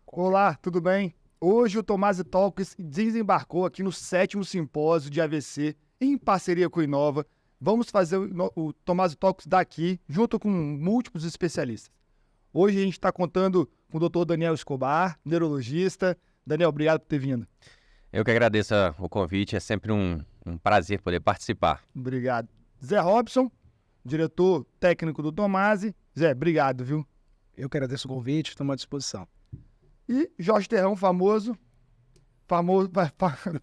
Olá, tudo bem? Hoje o Tomasi Talks desembarcou aqui no 7º simpósio de AVC em parceria com o Inova. Vamos fazer o Tomasi Talks daqui, junto com múltiplos especialistas. Hoje a gente está contando com o Dr. Daniel Escobar, neurologista. Daniel, obrigado por ter vindo. Eu que agradeço o convite, é sempre um prazer poder participar. Obrigado. Zé Robson, diretor técnico do Tomasi. Zé, obrigado, viu? Eu que agradeço o convite, estou à disposição. E Jorge Terrão, famoso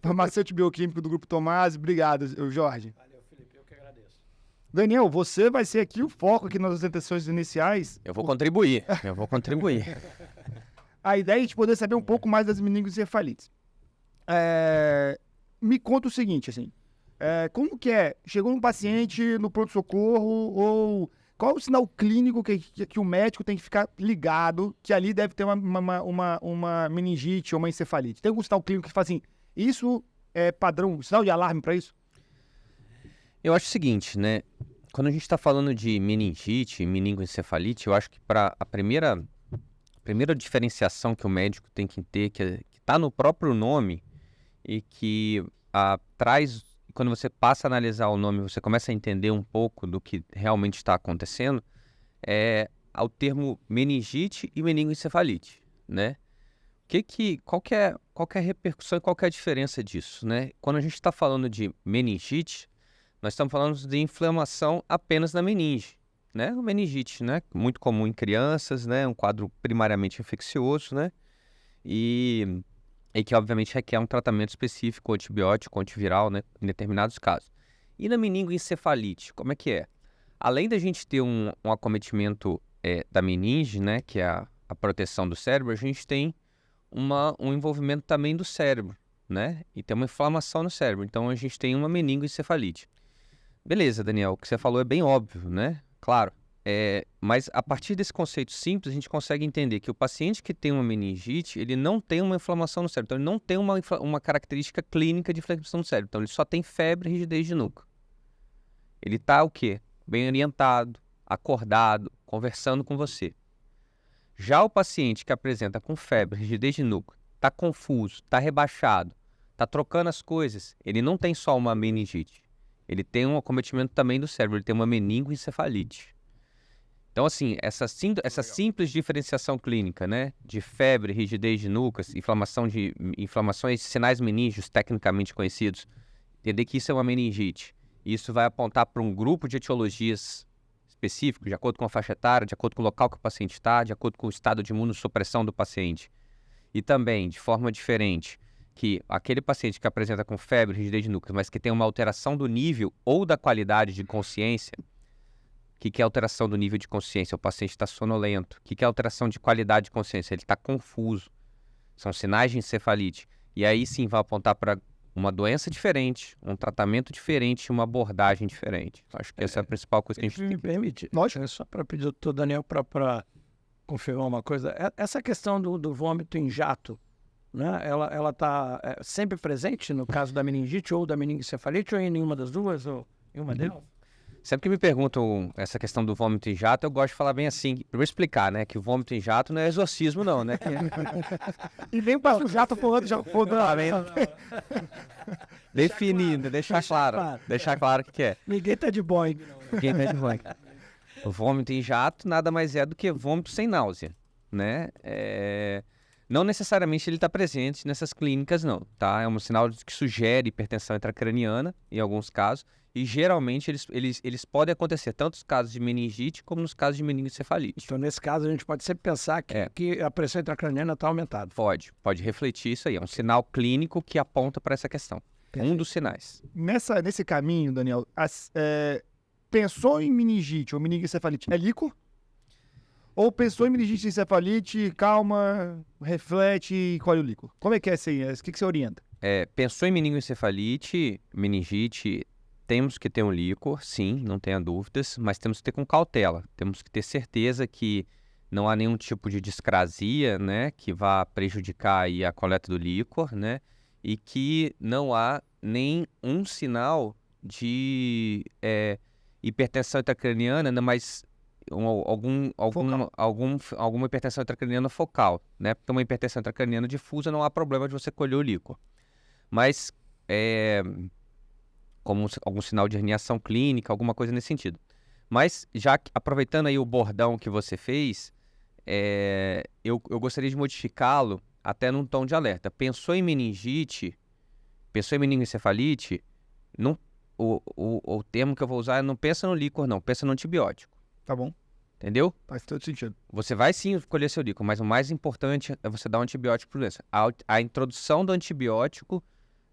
farmacêutico bioquímico do Grupo Tomasi. Obrigado, Jorge. Valeu, Felipe, eu que agradeço. Daniel, você vai ser aqui o foco aqui nas apresentações iniciais. Eu vou contribuir. A ideia é a gente poder saber um pouco mais das meningoencefalites. Me conta o seguinte, assim, como que é? Chegou um paciente no pronto-socorro ou qual é o sinal clínico que o médico tem que ficar ligado que ali deve ter uma meningite ou uma encefalite? Tem algum sinal clínico que fala assim, isso é padrão, sinal de alarme para isso? Eu acho o seguinte, né? Quando a gente está falando de meningite, meningoencefalite, eu acho que para a primeira diferenciação que o médico tem que ter, que está no próprio nome e que traz, quando você passa a analisar o nome, você começa a entender um pouco do que realmente está acontecendo, ao termo meningite e meningoencefalite, né? Qual que é a repercussão e qual que é a diferença disso, né? Quando a gente está falando de meningite, nós estamos falando de inflamação apenas na meninge, né? A meningite, né? Muito comum em crianças, né? Um quadro primariamente infeccioso, né? E que obviamente requer um tratamento específico, antibiótico, antiviral, né? Em determinados casos. E na meningoencefalite, como é que é? Além da gente ter um acometimento da meninge, né? Que é a proteção do cérebro, a gente tem um envolvimento também do cérebro, né? E tem uma inflamação no cérebro. Então a gente tem uma meningoencefalite. Beleza, Daniel, o que você falou é bem óbvio, né? Claro. Mas a partir desse conceito simples, a gente consegue entender que o paciente que tem uma meningite, ele não tem uma inflamação no cérebro. Então, ele não tem uma característica clínica de inflamação no cérebro. Então, ele só tem febre e rigidez de nuca. Ele está o quê? Bem orientado, acordado, conversando com você. Já o paciente que apresenta com febre, rigidez de nuca, está confuso, está rebaixado, está trocando as coisas, ele não tem só uma meningite. Ele tem um acometimento também do cérebro, ele tem uma meningoencefalite. Então, assim, essa simples diferenciação clínica, né, de febre, rigidez de nucas, inflamações, sinais meníngeos tecnicamente conhecidos, entender que isso é uma meningite. Isso vai apontar para um grupo de etiologias específico, de acordo com a faixa etária, de acordo com o local que o paciente está, de acordo com o estado de imunossupressão do paciente. E também, de forma diferente, que aquele paciente que apresenta com febre, rigidez de nucas, mas que tem uma alteração do nível ou da qualidade de consciência. O que é alteração do nível de consciência? O paciente está sonolento. O que é alteração de qualidade de consciência? Ele está confuso. São sinais de encefalite. E aí sim vai apontar para uma doença diferente, um tratamento diferente, uma abordagem diferente. Acho que essa é a principal coisa que a gente tem. Me permite, Lógico. só para pedir ao doutor Daniel para confirmar uma coisa. Essa questão do vômito em jato, né? Ela está sempre presente no caso da meningite ou da meningoencefalite ou em nenhuma das duas ou em uma delas? Sempre que me perguntam essa questão do vômito em jato, eu gosto de falar bem assim, para eu explicar, né, que o vômito em jato não é exorcismo não, né? E nem passa o jato falando, já foda. Definindo, deixar claro o que é. Ninguém tá de Boeing. Ninguém tá de Boeing. O vômito em jato nada mais é do que vômito sem náusea, né? Não necessariamente ele está presente nessas clínicas, não, tá? É um sinal que sugere hipertensão intracraniana, em alguns casos, e geralmente eles podem acontecer tanto nos casos de meningite como nos casos de meningoencefalite. Então, nesse caso, a gente pode sempre pensar que a pressão intracraniana está aumentada. Pode refletir isso aí, é um sinal clínico que aponta para essa questão. Um dos sinais. Nesse caminho, Daniel, pensou em meningite ou meningoencefalite, é líquor? Ou pensou em meningite e encefalite, calma, reflete e colhe o líquor? Como é que é assim? O que você orienta? Pensou em meningoencefalite, meningite, temos que ter um líquor, sim, não tenha dúvidas, mas temos que ter com cautela. Temos que ter certeza que não há nenhum tipo de discrasia, né, que vá prejudicar aí a coleta do líquor, né, e que não há nenhum sinal de hipertensão intracraniana, mas alguma hipertensão intracraniana focal, né? Porque uma hipertensão intracraniana difusa não há problema de você colher o líquor. Mas como algum sinal de herniação clínica, alguma coisa nesse sentido. Mas já aproveitando aí o bordão que você fez, eu gostaria de modificá-lo até num tom de alerta. Pensou em meningite, pensou em meningoencefalite, não, o termo que eu vou usar é não pensa no líquor, não, pensa no antibiótico. Tá bom. Entendeu? Faz todo sentido. Você vai sim colher seu líquor, mas o mais importante é você dar um antibiótico por doença. A introdução do antibiótico,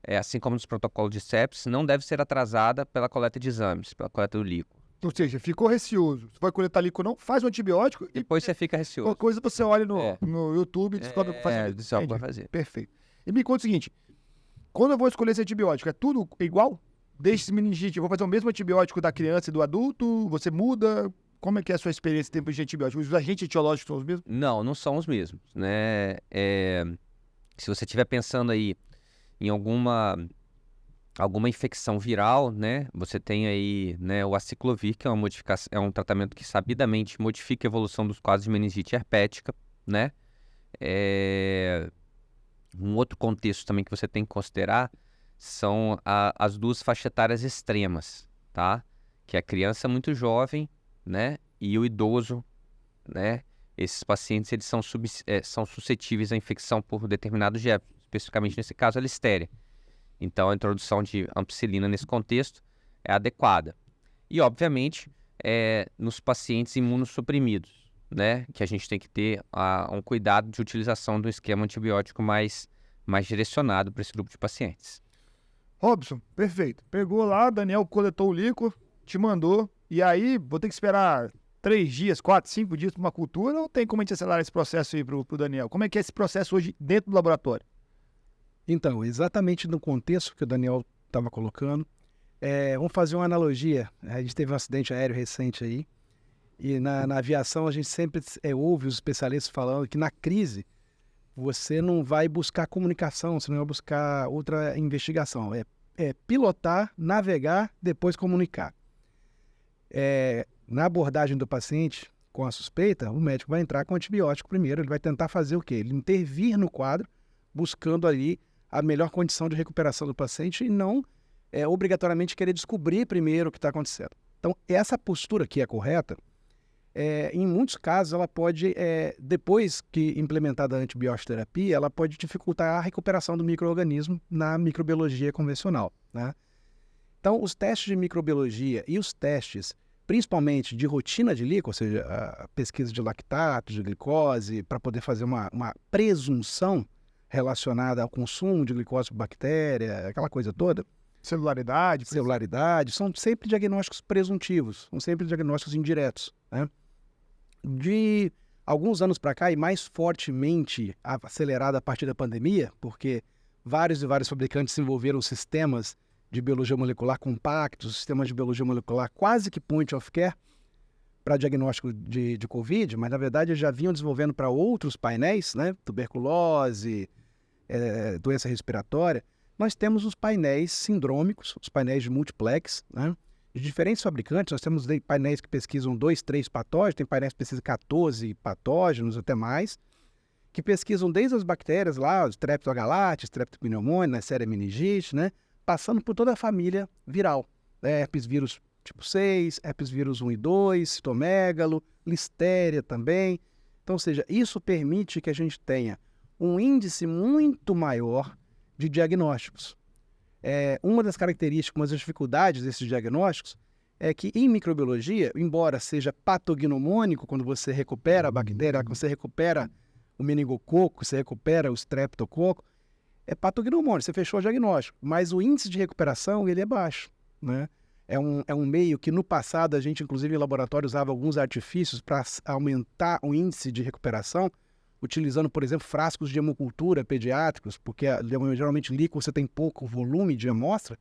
assim como nos protocolos de sepsis, não deve ser atrasada pela coleta de exames, pela coleta do líquor. Ou seja, ficou receoso. Você vai coletar líquido ou não, faz um antibiótico e Depois você fica receoso. qualquer coisa você olha no YouTube e descobre o que fazer. Descobre o que vai fazer. Perfeito. E me conta o seguinte, quando eu vou escolher esse antibiótico, é tudo igual? Deixa esse meningite, eu vou fazer o mesmo antibiótico da criança e do adulto? Você muda? Como é que é a sua experiência em termos de antibióticos? Os agentes etiológicos são os mesmos? Não são os mesmos, né? Se você estiver pensando aí em alguma infecção viral, né? Você tem aí, né, o aciclovir, que é um tratamento que sabidamente modifica a evolução dos quadros de meningite herpética, né? Um outro contexto também que você tem que considerar são as duas faixas etárias extremas, tá? Que é a criança muito jovem, né? E o idoso, né? Esses pacientes, eles são suscetíveis à infecção por determinados germes, especificamente nesse caso a listéria. Então a introdução de ampicilina nesse contexto é adequada. E obviamente nos pacientes imunossuprimidos, né? Que a gente tem que ter um cuidado de utilização do esquema antibiótico mais direcionado para esse grupo de pacientes. Robson, perfeito. Pegou lá, Daniel coletou o líquor, te mandou, e aí vou ter que esperar 3 dias, 4, 5 dias para uma cultura, ou tem como a gente acelerar esse processo aí pro Daniel? Como é que é esse processo hoje dentro do laboratório? Então, exatamente no contexto que o Daniel estava colocando, vamos fazer uma analogia. A gente teve um acidente aéreo recente aí, e na aviação a gente sempre ouve os especialistas falando que na crise você não vai buscar comunicação, você não vai buscar outra investigação. É pilotar, navegar, depois comunicar. Na abordagem do paciente com a suspeita, o médico vai entrar com antibiótico primeiro, ele vai tentar fazer o quê? Ele intervir no quadro, buscando ali a melhor condição de recuperação do paciente e não obrigatoriamente querer descobrir primeiro o que está acontecendo. Então, essa postura que é correta, em muitos casos, ela pode, depois que implementada a antibiótico-terapia, ela pode dificultar a recuperação do micro-organismo na microbiologia convencional, né? Então, os testes de microbiologia e os testes, principalmente de rotina de líquido, ou seja, a pesquisa de lactato, de glicose, para poder fazer uma presunção relacionada ao consumo de glicose por bactéria, aquela coisa toda. Celularidade. São sempre diagnósticos presuntivos, são sempre diagnósticos indiretos, né? De alguns anos para cá, e mais fortemente acelerada a partir da pandemia, porque vários fabricantes desenvolveram sistemas de biologia molecular compactos, sistemas de biologia molecular quase que point of care para diagnóstico de Covid, mas na verdade já vinham desenvolvendo para outros painéis, né? Tuberculose, doença respiratória. Nós temos os painéis sindrômicos, os painéis de multiplex, né? De diferentes fabricantes. Nós temos painéis que pesquisam 2, 3 patógenos, tem painéis que pesquisam 14 patógenos, até mais, que pesquisam desde as bactérias lá, os Streptogaláctea, Streptopneumoniae, Neisseria meningite, né? Passando por toda a família viral, herpes vírus tipo 6, herpes vírus 1 e 2, citomegalo, listéria também. Então, ou seja, isso permite que a gente tenha um índice muito maior de diagnósticos. Uma das características, uma das dificuldades desses diagnósticos é que em microbiologia, embora seja patognomônico, quando você recupera a bactéria, quando você recupera o meningococo, você recupera o streptococo, é patognomônico, você fechou o diagnóstico, mas o índice de recuperação ele é baixo, né? É um meio que no passado a gente, inclusive em laboratório, usava alguns artifícios para aumentar o índice de recuperação, utilizando, por exemplo, frascos de hemocultura pediátricos, porque geralmente líquido você tem pouco volume de amostra,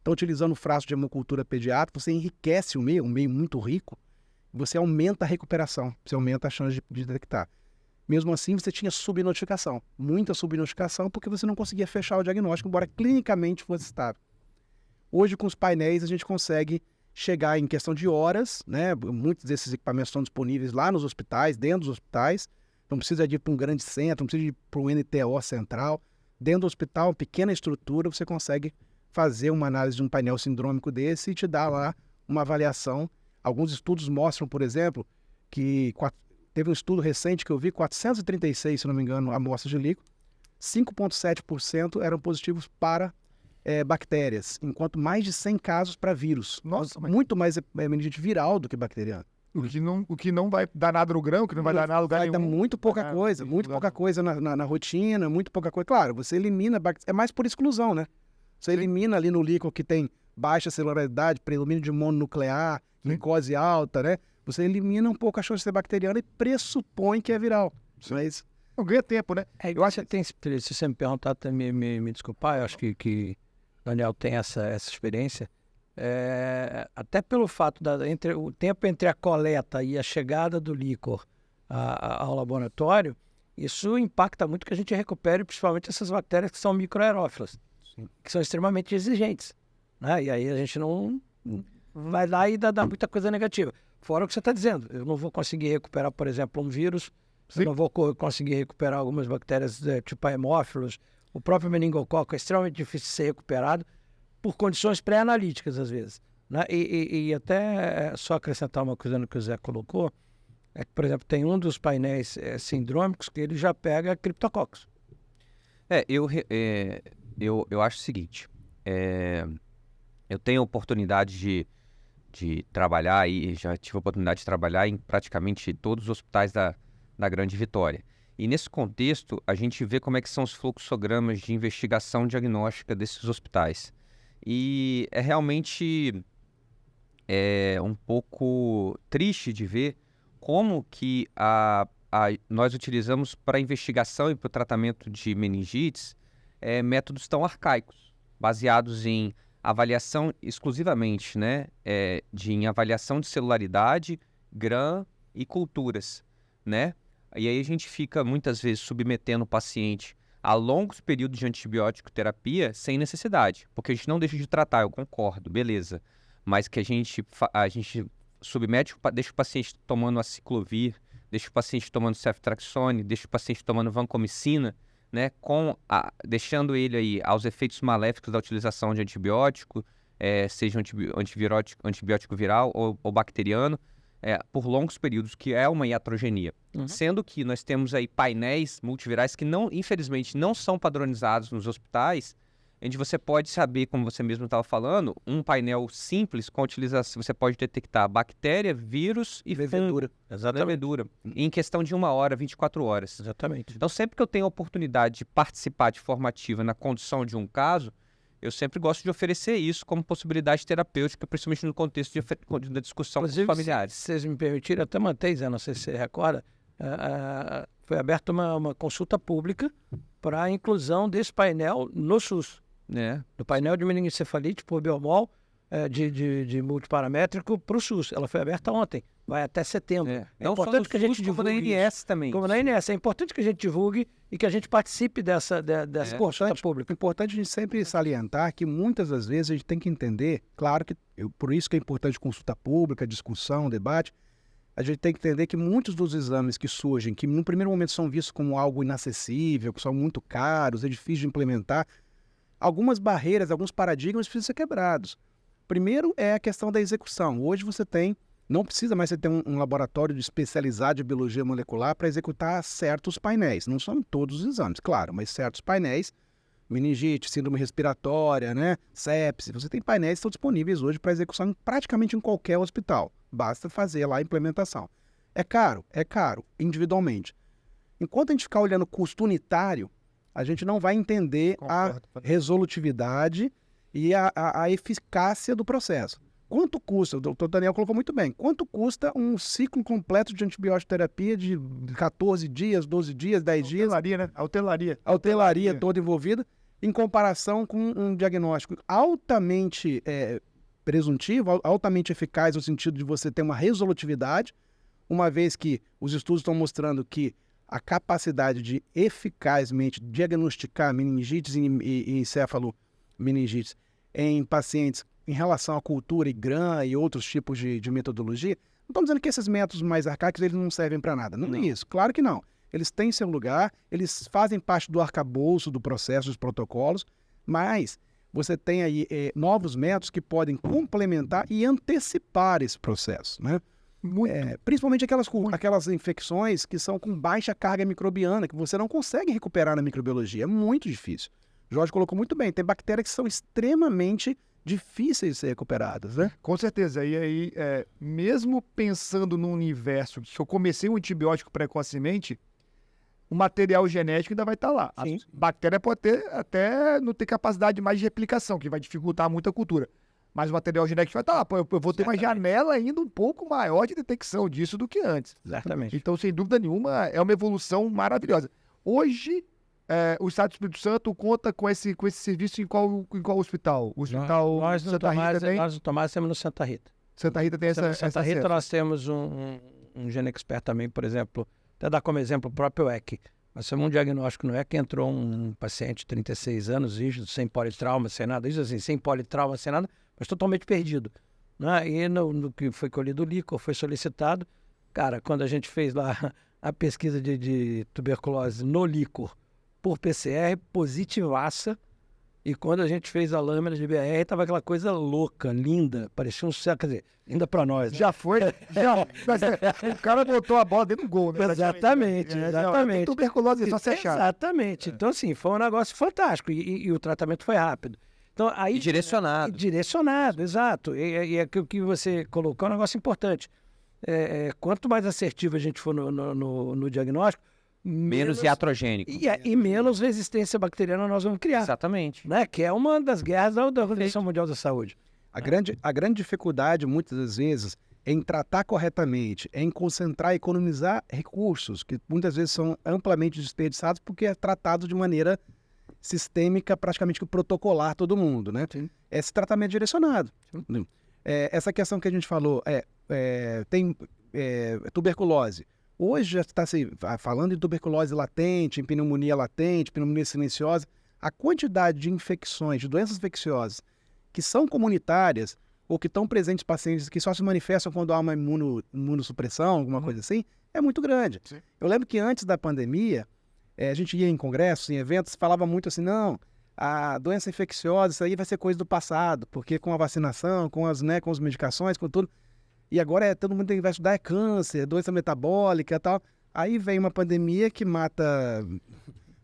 então utilizando frasco de hemocultura pediátrica, você enriquece o meio, um meio muito rico, você aumenta a recuperação, você aumenta a chance de detectar. Mesmo assim, você tinha subnotificação, muita subnotificação, porque você não conseguia fechar o diagnóstico, embora clinicamente fosse estável. Hoje, com os painéis, a gente consegue chegar em questão de horas, né? Muitos desses equipamentos estão disponíveis lá nos hospitais, dentro dos hospitais. Não precisa de ir para um grande centro, não precisa de ir para um NTO central. Dentro do hospital, uma pequena estrutura, você consegue fazer uma análise de um painel sindrômico desse e te dá lá uma avaliação. Alguns estudos mostram, por exemplo, que teve um estudo recente que eu vi, 436, se não me engano, amostras de líquido, 5,7% eram positivos para bactérias, enquanto mais de 100 casos para vírus. Nossa, mas Muito mais meningite viral do que bacteriana. o que não vai dar nada no grão, que não vai dar nada no lugar Vai dar nenhum. muito pouca Ah, coisa, sim, muito lugar pouca coisa na rotina, muito pouca coisa. Claro, você elimina, é mais por exclusão, né? Você elimina ali no líquido que tem baixa celularidade, predomínio de mononuclear, glicose alta, né? Você elimina um pouco a chance de ser bacteriana e pressupõe que é viral. Mas Não ganha tempo, né? Eu acho que tem, se você me perguntar, até me desculpar, eu acho que o Daniel tem essa experiência, até pelo fato o tempo entre a coleta e a chegada do líquor ao laboratório, isso impacta muito que a gente recupere principalmente essas bactérias que são microaerófilas, que são extremamente exigentes, né? E aí a gente não vai lá e dá muita coisa negativa. Fora o que você está dizendo, eu não vou conseguir recuperar, por exemplo, um vírus, eu não vou conseguir recuperar algumas bactérias tipo hemófilos, o próprio meningococo é extremamente difícil de ser recuperado por condições pré-analíticas, às vezes, né? E até só acrescentar uma coisa no que o Zé colocou, é que, por exemplo, tem um dos painéis sindrômicos que ele já pega criptococcus. Eu acho o seguinte, eu tenho a oportunidade de trabalhar e já tive a oportunidade de trabalhar em praticamente todos os hospitais da Grande Vitória. E nesse contexto, a gente vê como é que são os fluxogramas de investigação diagnóstica desses hospitais. E é realmente um pouco triste de ver como que nós utilizamos para investigação e para o tratamento de meningites métodos tão arcaicos, baseados em avaliação exclusivamente, né, em avaliação de celularidade, GRAM e culturas, né? E aí a gente fica muitas vezes submetendo o paciente a longos períodos de antibiótico terapia sem necessidade, porque a gente não deixa de tratar, eu concordo, beleza, mas que a gente submete, deixa o paciente tomando aciclovir, deixa o paciente tomando ceftriaxone, deixa o paciente tomando vancomicina, né, deixando ele aí aos efeitos maléficos da utilização de antibiótico, seja antibiótico viral ou bacteriano, por longos períodos, que é uma iatrogenia. Sendo que nós temos aí painéis multivirais que, infelizmente, não são padronizados nos hospitais, onde você pode saber, como você mesmo estava falando, um painel simples com utilização, você pode detectar bactéria, vírus e Levedura. levedura, em questão de 1 hora, 24 horas. Exatamente. Então, sempre que eu tenho a oportunidade de participar de formativa na condução de um caso, eu sempre gosto de oferecer isso como possibilidade terapêutica, principalmente no contexto da discussão com os familiares. Se vocês me permitirem, até mantém, Zé, não sei se você recorda, foi aberta uma consulta pública para a inclusão desse painel no SUS. Do painel de meningoencefalite por biomol de multiparamétrico para o SUS. Ela foi aberta ontem, vai até setembro. É importante que a gente divulgue como na INS também. Como na INS. É importante que a gente divulgue e que a gente participe dessa consulta pública. É importante a gente sempre salientar que muitas das vezes a gente tem que entender, claro que por isso que é importante consulta pública, discussão, debate, a gente tem que entender que muitos dos exames que surgem, que no primeiro momento são vistos como algo inacessível, que são muito caros, é difícil de implementar, algumas barreiras, alguns paradigmas precisam ser quebrados. Primeiro é a questão da execução. Hoje não precisa mais você ter um laboratório especializado de biologia molecular para executar certos painéis. Não são todos os exames, claro, mas certos painéis, meningite, síndrome respiratória, né, sepse, você tem painéis que estão disponíveis hoje para execução praticamente em qualquer hospital. Basta fazer lá a implementação. É caro, individualmente. Enquanto a gente ficar olhando custo unitário, a gente não vai entender a resolutividade e a eficácia do processo. Quanto custa? O doutor Daniel colocou muito bem. Quanto custa um ciclo completo de antibiótico terapia de 14 dias, 12 dias, 10 dias? Hotelaria, né? A hotelaria toda envolvida, em comparação com um diagnóstico altamente presuntivo, altamente eficaz no sentido de você ter uma resolutividade, uma vez que os estudos estão mostrando que a capacidade de eficazmente diagnosticar meningites e encefalomeningites em pacientes em relação à cultura e GRAM e outros tipos de metodologia, não estamos dizendo que esses métodos mais arcaicos eles não servem para nada. Não é isso, claro que não. Eles têm seu lugar, eles fazem parte do arcabouço do processo, dos protocolos, mas você tem aí novos métodos que podem complementar e antecipar esse processo, né? Principalmente aquelas infecções que são com baixa carga microbiana, que você não consegue recuperar na microbiologia. É muito difícil. O Jorge colocou muito bem. Tem bactérias que são extremamente difíceis de ser recuperadas, né? Com certeza. E aí, mesmo pensando no universo que eu comecei um antibiótico precocemente, o material genético ainda vai estar lá. Sim. A bactéria pode até não ter capacidade mais de replicação, que vai dificultar muito a cultura. Mas o material genético vai estar lá. Pô, eu vou ter uma janela ainda um pouco maior de detecção disso do que antes. Exatamente. Então, sem dúvida nenhuma, é uma evolução maravilhosa. Hoje, o Estado do Espírito Santo conta com esse serviço em qual hospital? O hospital Nós no Santa Rita tem? Nós no Tomás temos no Santa Rita. Santa Rita tem essa Santa Rita acesso. nós temos um GeneXpert também, por exemplo, até dar como exemplo o próprio EC. Nós temos um diagnóstico no EC, entrou um paciente de 36 anos, rígido, sem politrauma, sem nada, isso assim, sem politrauma, sem nada, mas totalmente perdido. Né? E no que foi colhido o líquor, foi solicitado, cara, quando a gente fez lá a pesquisa de tuberculose no líquor por PCR, positivaça, e quando a gente fez a lâmina de BR, tava aquela coisa louca, linda, parecia um céu, quer dizer, linda para nós. Né? Já foi? Já. Mas, o cara botou a bola dentro do gol, né? Exatamente, exatamente. Tuberculose é só se achar. Exatamente. Então, assim, foi um negócio fantástico e o tratamento foi rápido. Então, aí, E direcionado. Direcionado, exato. E é o que você colocou é um negócio importante. Quanto mais assertivo a gente for no diagnóstico, Menos iatrogênico. e menos resistência bacteriana nós vamos criar. Exatamente. Né? Que é uma das guerras da Organização Mundial da Saúde. A grande dificuldade, muitas das vezes, é em tratar corretamente, é em concentrar e economizar recursos, que muitas vezes são amplamente desperdiçados porque é tratado de maneira sistêmica, praticamente que protocolar todo mundo, né? Sim. Esse tratamento direcionado. Essa questão que a gente falou, tem tuberculose. Hoje já está se falando em tuberculose latente, em pneumonia latente, pneumonia silenciosa. A quantidade de infecções, de doenças infecciosas que são comunitárias ou que estão presentes em pacientes que só se manifestam quando há uma imunossupressão, alguma coisa assim, é muito grande. Sim. Eu lembro que antes da pandemia, a gente ia em congressos, em eventos, falava muito assim, não, a doença infecciosa, isso aí vai ser coisa do passado, porque com a vacinação, com as medicações, com tudo, e agora todo mundo vai estudar câncer, doença metabólica e tal. Aí vem uma pandemia que mata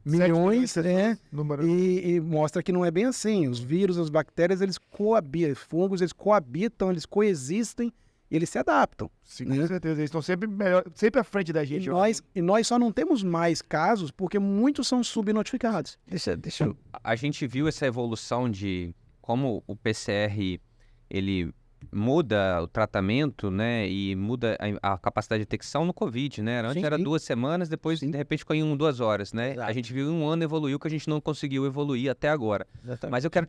milhões, né? E mostra que não é bem assim. Os vírus, as bactérias, eles coabitam, os fungos, eles coabitam, eles coexistem e eles se adaptam. Sim, com certeza. Eles estão sempre à frente da gente. E nós só não temos mais casos porque muitos são subnotificados. Deixa eu... A gente viu essa evolução de como o PCR, ele muda o tratamento, né, e muda a capacidade de detecção no Covid, né? Antes era 2 semanas, depois de repente ficou em 2 horas, né? Exato. A gente viu em 1 ano evoluiu que a gente não conseguiu evoluir até agora. Exatamente. Mas eu quero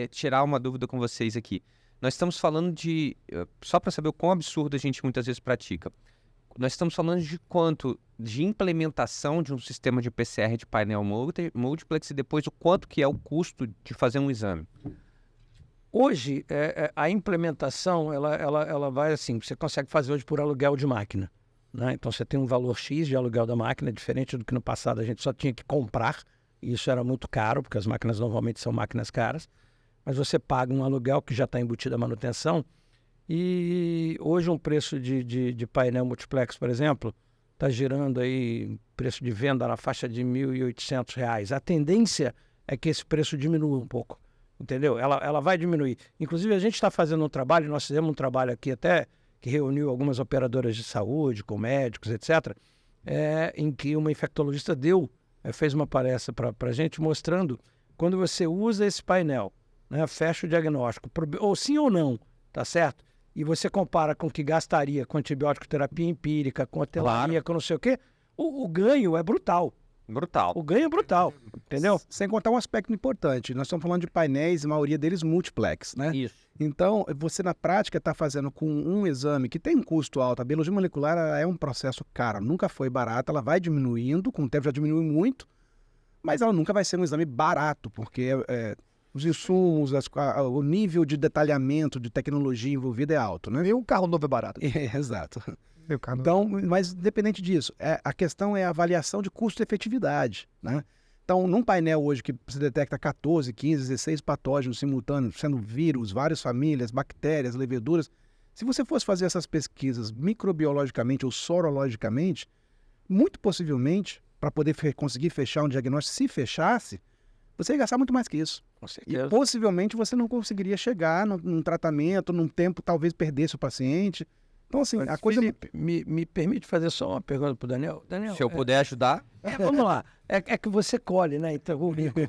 tirar uma dúvida com vocês aqui. Nós estamos falando só para saber o quão absurdo a gente muitas vezes pratica. Nós estamos falando de quanto de implementação de um sistema de PCR de painel multiplex e depois o quanto que é o custo de fazer um exame. Hoje, a implementação, ela vai assim, você consegue fazer hoje por aluguel de máquina. Né? Então, você tem um valor X de aluguel da máquina, diferente do que no passado a gente só tinha que comprar, e isso era muito caro, porque as máquinas normalmente são máquinas caras, mas você paga um aluguel que já está embutido a manutenção, e hoje um preço de painel multiplex, por exemplo, está girando aí preço de venda na faixa de R$ 1.800. A tendência é que esse preço diminua um pouco. Entendeu? Ela vai diminuir. Inclusive, a gente está fazendo um trabalho, nós fizemos um trabalho aqui até que reuniu algumas operadoras de saúde, com médicos, etc., em que uma infectologista fez uma palestra para a gente mostrando quando você usa esse painel, né, fecha o diagnóstico, ou sim ou não, tá certo? E você compara com o que gastaria com antibiótico terapia empírica, com hotelaria, com não sei o quê, o ganho é brutal. Brutal. O ganho é brutal, entendeu? Sem contar um aspecto importante. Nós estamos falando de painéis, a maioria deles multiplex, né? Isso. Então, você na prática está fazendo com um exame que tem um custo alto. A biologia molecular é um processo caro, nunca foi barato, ela vai diminuindo, com o tempo já diminui muito, mas ela nunca vai ser um exame barato, porque os insumos, o nível de detalhamento, de tecnologia envolvida é alto, né? Nenhum carro novo é barato. Exato. Nenhum carro novo. Então, mas independente disso, a questão é a avaliação de custo-efetividade, né? Então, num painel hoje que você detecta 14, 15, 16 patógenos simultâneos, sendo vírus, várias famílias, bactérias, leveduras, se você fosse fazer essas pesquisas microbiologicamente ou sorologicamente, muito possivelmente, para poder conseguir fechar um diagnóstico, se fechasse, você ia gastar muito mais que isso. Com E certeza. possivelmente você não conseguiria chegar num tratamento, num tempo, talvez perdesse o paciente. Então, assim, a coisa... Felipe, me permite fazer só uma pergunta para o Daniel? Daniel, Se eu puder ajudar, vamos lá. É que você colhe, né? Então,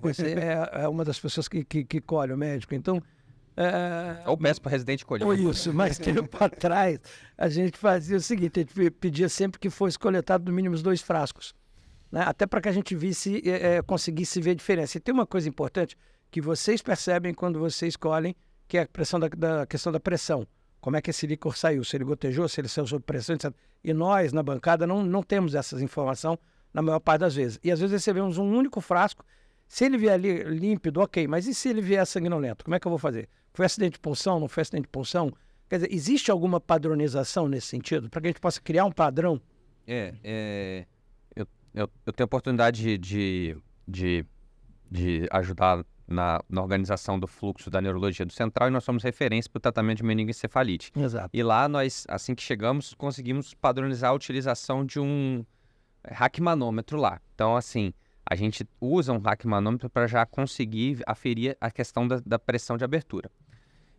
você é uma das pessoas que colhe o médico. Então, ou peço para residente colher. foi isso. Mas tempo atrás, a gente fazia o seguinte: a gente pedia sempre que fosse coletado no mínimo 2 frascos, né? Até para que a gente visse, conseguisse ver a diferença. E tem uma coisa importante que vocês percebem quando vocês colhem, que é a pressão da questão da pressão. Como é que esse líquor saiu? Se ele gotejou, se ele saiu sob pressão, etc. E nós, na bancada, não temos essa informação na maior parte das vezes. E às vezes recebemos um único frasco. Se ele vier ali límpido, ok. Mas e se ele vier sanguinolento? Como é que eu vou fazer? Foi acidente de punção? Não foi acidente de punção? Quer dizer, existe alguma padronização nesse sentido? Para que a gente possa criar um padrão? Eu tenho a oportunidade de ajudar na organização do fluxo da neurologia do Central e nós somos referência para o tratamento de meningoencefalite. Exato. E lá nós, assim que chegamos, conseguimos padronizar a utilização de um raquimanômetro lá. Então, assim, a gente usa um raquimanômetro para já conseguir aferir a questão da pressão de abertura.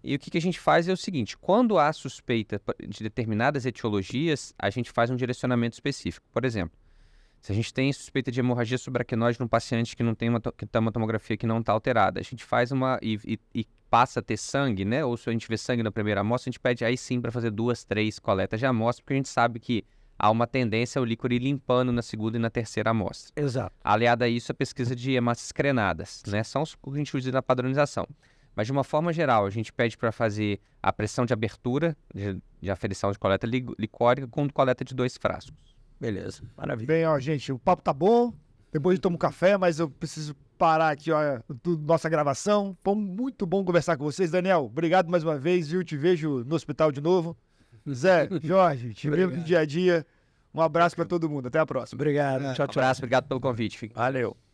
E o que a gente faz é o seguinte: quando há suspeita de determinadas etiologias, a gente faz um direcionamento específico. Por exemplo, se a gente tem suspeita de hemorragia subaracnoide num paciente que não tem uma tomografia que não está alterada, a gente faz e passa a ter sangue, né? Ou se a gente vê sangue na primeira amostra, a gente pede aí sim para fazer 2, 3 coletas de amostra, porque a gente sabe que há uma tendência ao líquor ir limpando na segunda e na terceira amostra. Exato. Aliada a isso, a pesquisa de hemácias crenadas, né? São os que a gente usa na padronização. Mas, de uma forma geral, a gente pede para fazer a pressão de abertura, de aferição de coleta licórica, com coleta de 2 frascos. Beleza. Maravilha. Bem, ó, gente, o papo tá bom. Depois eu tomo um café, mas eu preciso parar aqui, ó, nossa gravação. Foi muito bom conversar com vocês. Daniel, obrigado mais uma vez, viu? Te vejo no hospital de novo. Zé, Jorge, te vejo no dia a dia. Um abraço para todo mundo. Até a próxima. Obrigado. Tchau, Um abraço, obrigado pelo convite. Valeu.